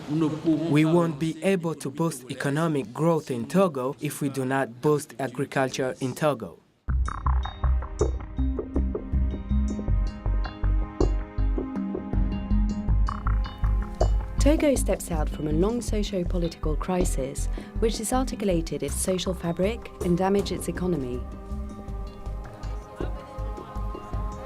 We won't be able to boost economic growth in Togo if we do not boost agriculture in Togo. Togo steps out from a long socio-political crisis which disarticulated its social fabric and damaged its economy.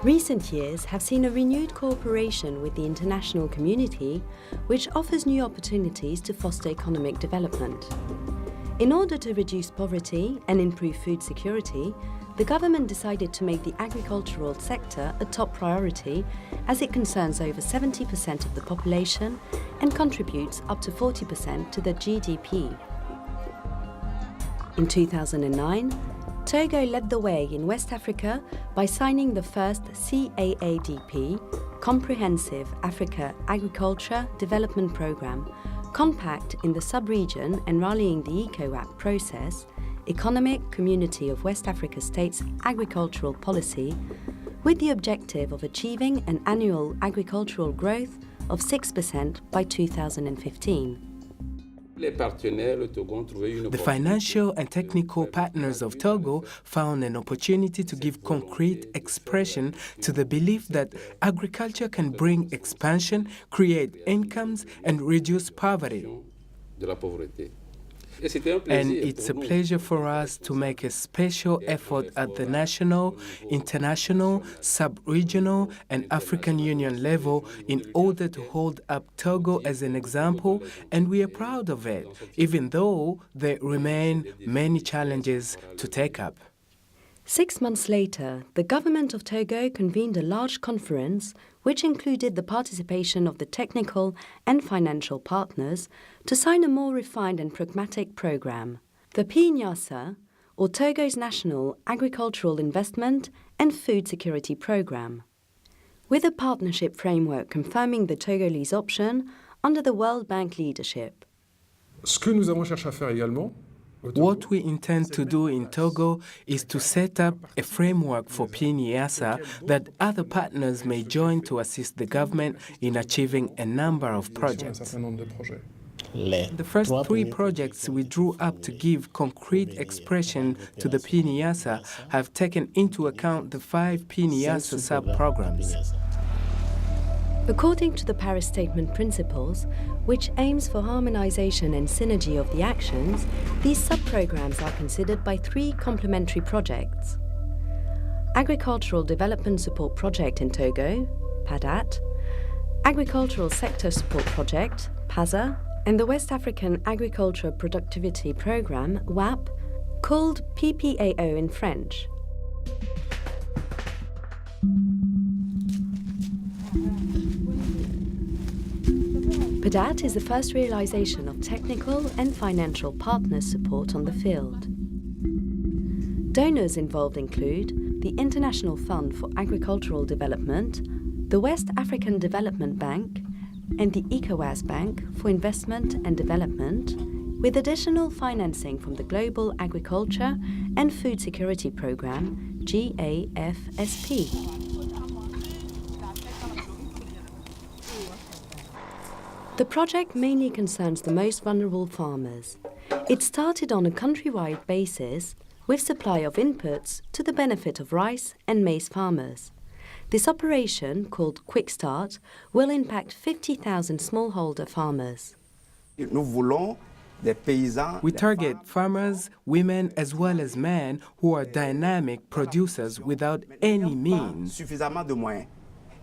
Recent years have seen a renewed cooperation with the international community, which offers new opportunities to foster economic development. In order to reduce poverty and improve food security, the government decided to make the agricultural sector a top priority, as it concerns over 70% of the population and contributes up to 40% to the GDP. In 2009, Togo led the way in West Africa by signing the first CAADP, Comprehensive Africa Agriculture Development Programme, compact in the sub-region and rallying the ECOWAP process, Economic Community of West Africa States Agricultural Policy, with the objective of achieving an annual agricultural growth of 6% by 2015. The financial and technical partners of Togo found an opportunity to give concrete expression to the belief that agriculture can bring expansion, create incomes, and reduce poverty. And it's a pleasure for us to make a special effort at the national, international, sub-regional, and African Union level in order to hold up Togo as an example, and we are proud of it, even though there remain many challenges to take up. 6 months later, the government of Togo convened a large conference which included the participation of the technical and financial partners to sign a more refined and pragmatic programme, the Pniasa, or Togo's National Agricultural Investment and Food Security Programme, with a partnership framework confirming the Togolese option under the World Bank leadership. What we intend to do in Togo is to set up a framework for Pniasa that other partners may join to assist the government in achieving a number of projects. The first 3 projects we drew up to give concrete expression to the Pniasa have taken into account the 5 Pniasa sub-programs. According to the Paris Statement principles, which aims for harmonization and synergy of the actions, these sub-programs are considered by 3 complementary projects: Agricultural Development Support Project in Togo, PADAT, Agricultural Sector Support Project, PASA, and the West African Agriculture Productivity Programme, WAP, called PPAO in French. PADAT is the first realization of technical and financial partners' support on the field. Donors involved include the International Fund for Agricultural Development, the West African Development Bank, and the ECOWAS Bank for Investment and Development, with additional financing from the Global Agriculture and Food Security Programme, GAFSP. The project mainly concerns the most vulnerable farmers. It started on a countrywide basis with supply of inputs to the benefit of rice and maize farmers. This operation, called Quick Start, will impact 50,000 smallholder farmers. We target farmers, women, as well as men who are dynamic producers without any means.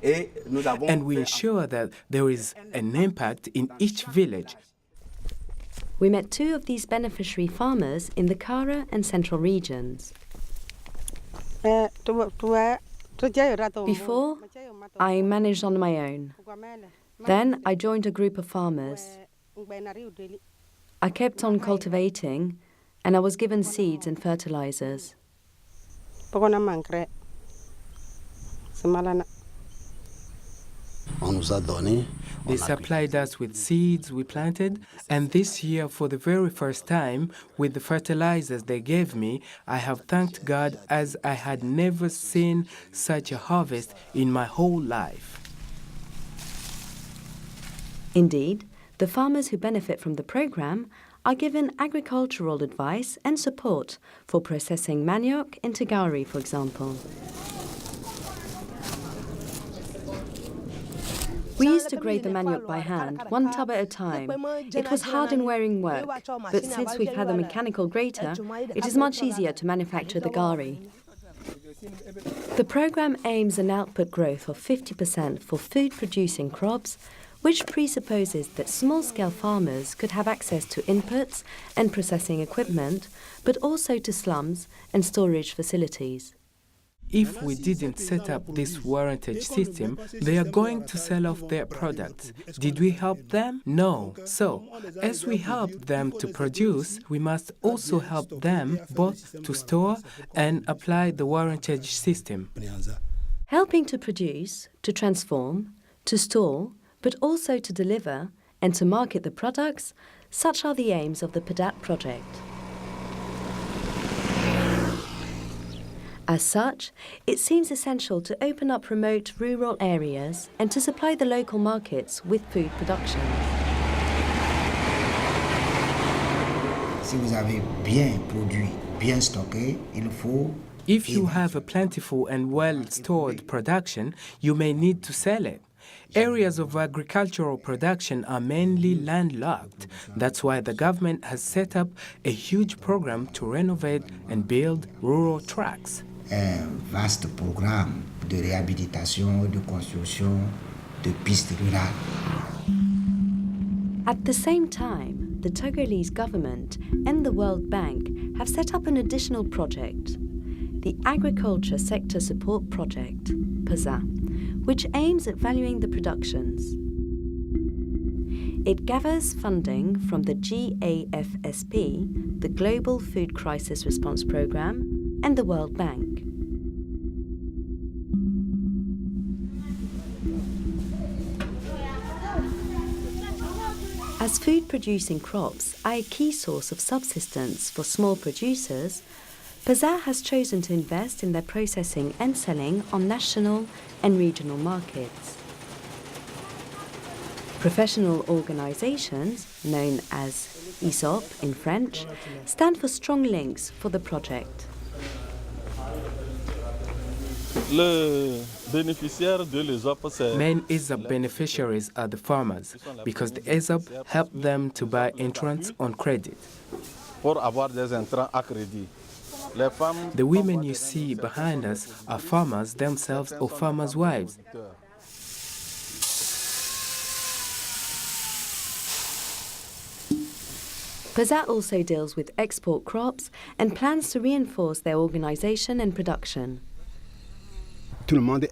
And we ensure that there is an impact in each village. We met 2 of these beneficiary farmers in the Kara and Central regions. Before, I managed on my own. Then I joined a group of farmers. I kept on cultivating, and I was given seeds and fertilizers. They supplied us with seeds we planted, and this year, for the very first time, with the fertilizers they gave me, I have thanked God, as I had never seen such a harvest in my whole life. Indeed, The farmers who benefit from the program are given agricultural advice and support for processing manioc into gari, for example. We used to grade the manioc by hand, one tub at a time. It was hard and wearing work, but since we've had a mechanical grater, it is much easier to manufacture the gari. The program aims an output growth of 50% for food-producing crops, which presupposes that small-scale farmers could have access to inputs and processing equipment, but also to slums and storage facilities. If we didn't set up this warrantage system, they are going to sell off their products. Did we help them? No. So, as we help them to produce, we must also help them both to store and apply the warrantage system. Helping to produce, to transform, to store, but also to deliver and to market the products, such are the aims of the PDAT project. As such, it seems essential to open up remote rural areas and to supply the local markets with food production. Si vous avez bien produit, bien stocké, il faut... If you have a plentiful and well-stored production, you may need to sell it. Areas of agricultural production are mainly landlocked. That's why the government has set up a huge program to renovate and build rural tracks. Un vaste programme de réhabilitation, de construction, de pistes rurales. At the same time, the Togolese government and the World Bank have set up an additional project, the Agriculture Sector Support Project, PASA, which aims at valuing the productions. It gathers funding from the GAFSP, the Global Food Crisis Response Programme, and the World Bank. As food-producing crops are a key source of subsistence for small producers, PASA has chosen to invest in their processing and selling on national and regional markets. Professional organizations, known as ISOP in French, stand for strong links for the project. Les bénéficiaires de l'ESOP, c'est... Main ESOP beneficiaries are the farmers because the ESOP help them to buy intrants on credit. Pour avoir des intrants à crédit. Les femmes... The women you see behind us are farmers themselves or farmers' wives. PASA also deals with export crops and plans to reinforce their organization and production. Everyone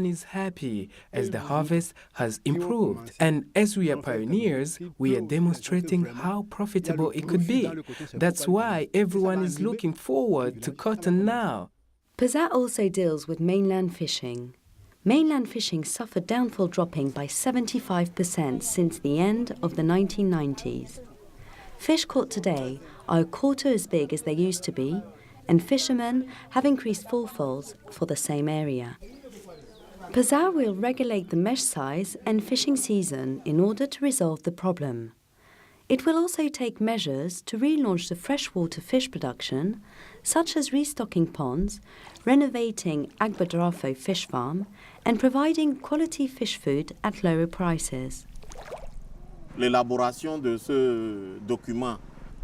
is happy as the harvest has improved. And as we are pioneers, we are demonstrating how profitable it could be. That's why everyone is looking forward to cotton now. PASA also deals with mainland fishing. Mainland fishing suffered downfall, dropping by 75% since the end of the 1990s. Fish caught today are a quarter as big as they used to be, and fishermen have increased fourfolds for the same area. PASA will regulate the mesh size and fishing season in order to resolve the problem. It will also take measures to relaunch the freshwater fish production, such as restocking ponds, renovating Agbadrafo fish farm, and providing quality fish food at lower prices. L'élaboration de ce document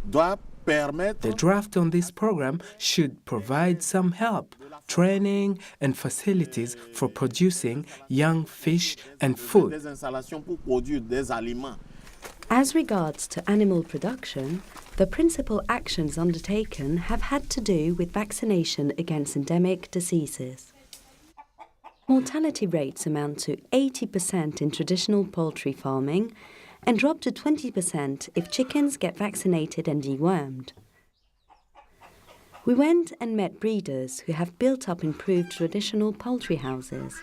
doit permettre... The draft on this program should provide some help, training and facilities for producing young fish and food. Des installations pour produire des aliments. As regards to animal production, the principal actions undertaken have had to do with vaccination against endemic diseases. Mortality rates amount to 80% in traditional poultry farming and drop to 20% if chickens get vaccinated and dewormed. We went and met breeders who have built up improved traditional poultry houses.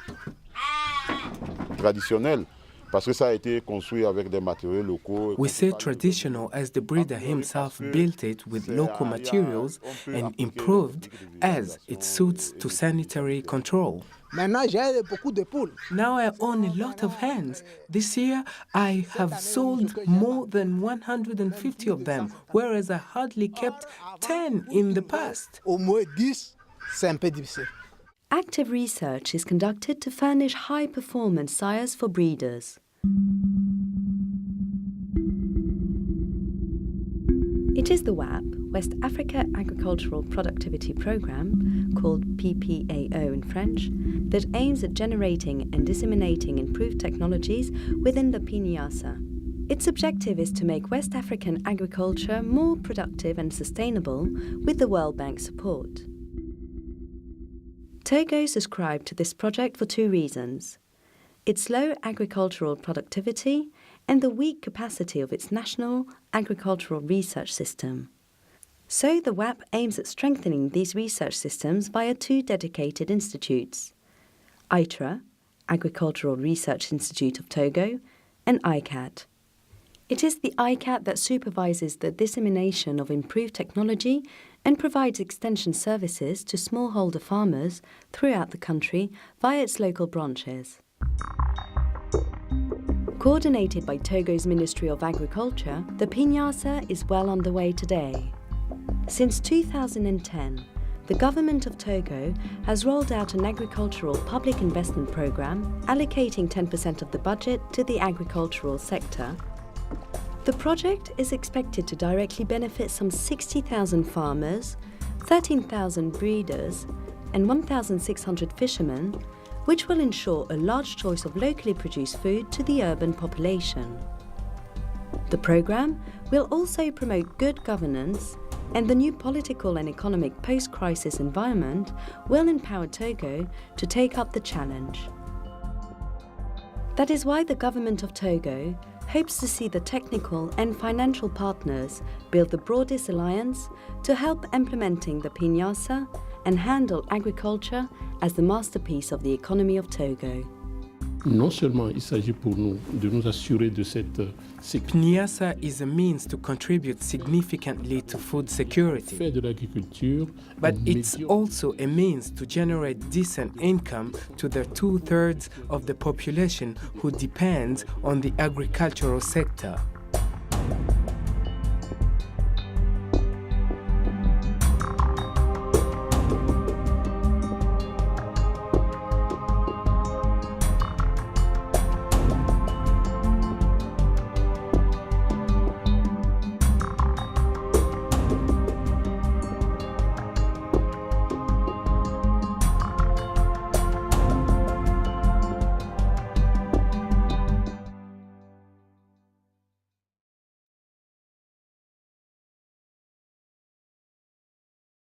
Traditionnel, Parce que ça a été construit avec des matériaux locaux. We say traditional as the breeder himself built it with local materials and improved as it suits to sanitary control. Maintenant, j'ai beaucoup de poules. Now I own a lot of hens. This year I have sold more than 150 of them, whereas I hardly kept 10 in the past. Au moins 10, c'est un peu difficile. Active research is conducted to furnish high-performance sires for breeders. It is the WAP, West Africa Agricultural Productivity Programme, called PPAO in French, that aims at generating and disseminating improved technologies within the Pniasa. Its objective is to make West African agriculture more productive and sustainable with the World Bank support. Togo subscribed to this project for two reasons: its low agricultural productivity and the weak capacity of its national agricultural research system. So the WAP aims at strengthening these research systems via two dedicated institutes: ITRA, Agricultural Research Institute of Togo, and ICAT. It is the ICAT that supervises the dissemination of improved technology and provides extension services to smallholder farmers throughout the country via its local branches. Coordinated by Togo's Ministry of Agriculture, the Pniasa is well underway today. Since 2010, the government of Togo has rolled out an agricultural public investment programme allocating 10% of the budget to the agricultural sector. The project is expected to directly benefit some 60,000 farmers, 13,000 breeders, and 1,600 fishermen, which will ensure a large choice of locally produced food to the urban population. The programme will also promote good governance, and the new political and economic post-crisis environment will empower Togo to take up the challenge. That is why the government of Togo hopes to see the technical and financial partners build the broadest alliance to help implementing the Pniasa and handle agriculture as the masterpiece of the economy of Togo. Non seulement il s'agit pour nous de nous assurer de cette sécurité. Pniasa is a means to contribute significantly to food security, Faire de l'agriculture, but un it's médium also a means to generate decent income to the 2/3 of the population who depends on the agricultural sector.